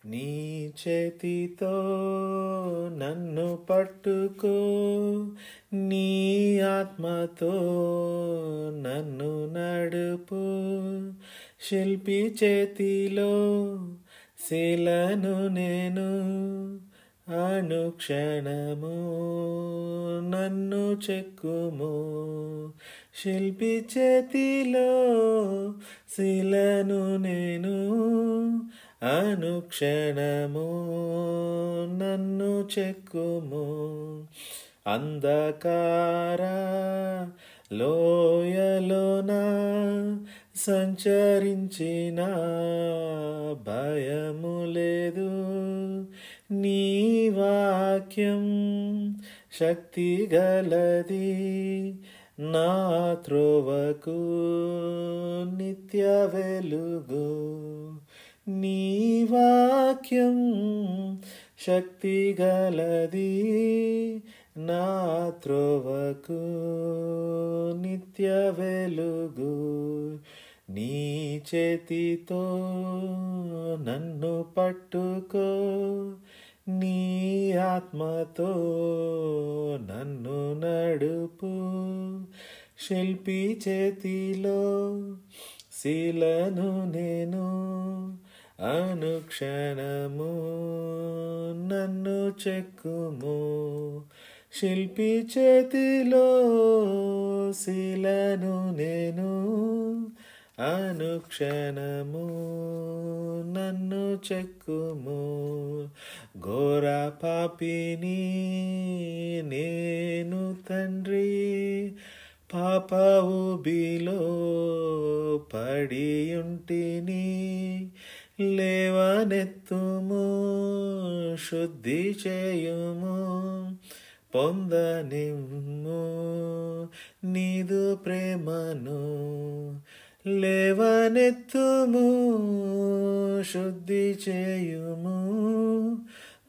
నీ చేతితో నన్ను పట్టుకో, నీ ఆత్మతో నన్ను నడుపు. శిల్పి చేతిలో శిలను నేను, అనుక్షణము నన్ను చెక్కుము. శిల్పి చేతిలో శిలను నేను, అనుక్షణము నన్ను చెక్కుము. అంధకార లోయలోన సంచరించిన భయము లేదు. నీ వాక్యం శక్తి గలది, నా త్రోవకు నిత్య వెలుగు. నీ వాక్యం శక్తి గలది, నా త్రోవకు నిత్య వెలుగు. నీ చేతితో నన్ను పట్టుకో, నీ ఆత్మతో నన్ను నడుపు. శిల్పి చేతిలో శిలను నేను, అనుక్షణము నన్ను చెక్కుము. శిల్పి చేతిలో శిలను నేను, అనుక్షణము నన్ను చెక్కుము. ఘోర పాపిని నేను తండ్రి, పాప ఊబిలో పడియుంటిని. లేవనెత్తుము, శుద్ధి చేయుము, పొందనిమ్ము నీదు ప్రేమను. లేవనెత్తుము, శుద్ధి చేయుము,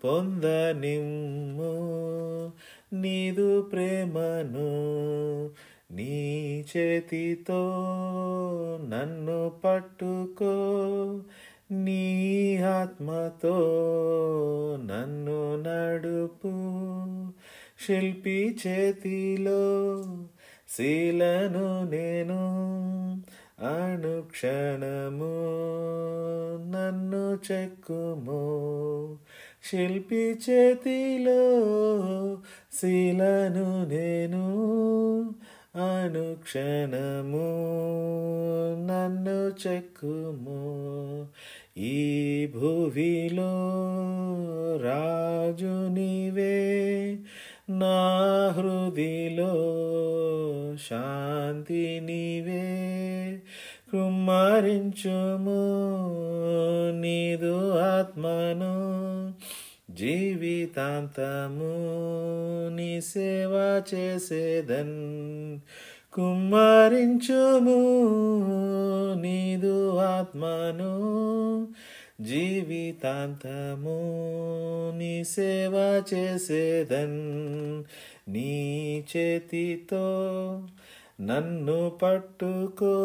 పొందనిమ్ము నీదు ప్రేమను. నీ చేతితో నన్ను పట్టుకో, నీ ఆత్మతో నన్ను నడుపు. శిల్పి చేతిలో శిలను నేను, అనుక్షణము నన్ను చెక్కుము. శిల్పి చేతిలో శిలను నేను, అనుక్షణము నన్ను చెక్కుము. ఈ భువిలో రాజు నీవే, నా హృదిలో శాంతి నీవే. కుమ్మరించుము నీదు ఆత్మను, జీవితాంతము నీ సేవ చేసేదన్. కుమ్మరించుము నీదు ఆత్మను, జీవితాంతము నీ సేవ చేసేదన్. నీ చేతితో నన్ను పట్టుకో,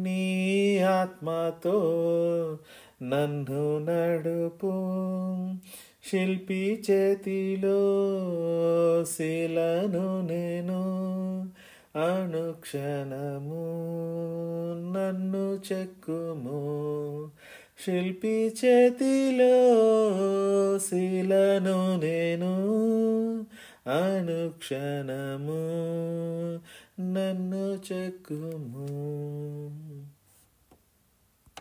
నీ ఆత్మతో నన్ను నడుపు. శిల్పి చేతిలో శిలను నేను, అనుక్షణము నన్ను చెక్కుము. శిల్పి చేతిలో శిలను నేను, అనుక్షణము నన్ను చెక్కుము.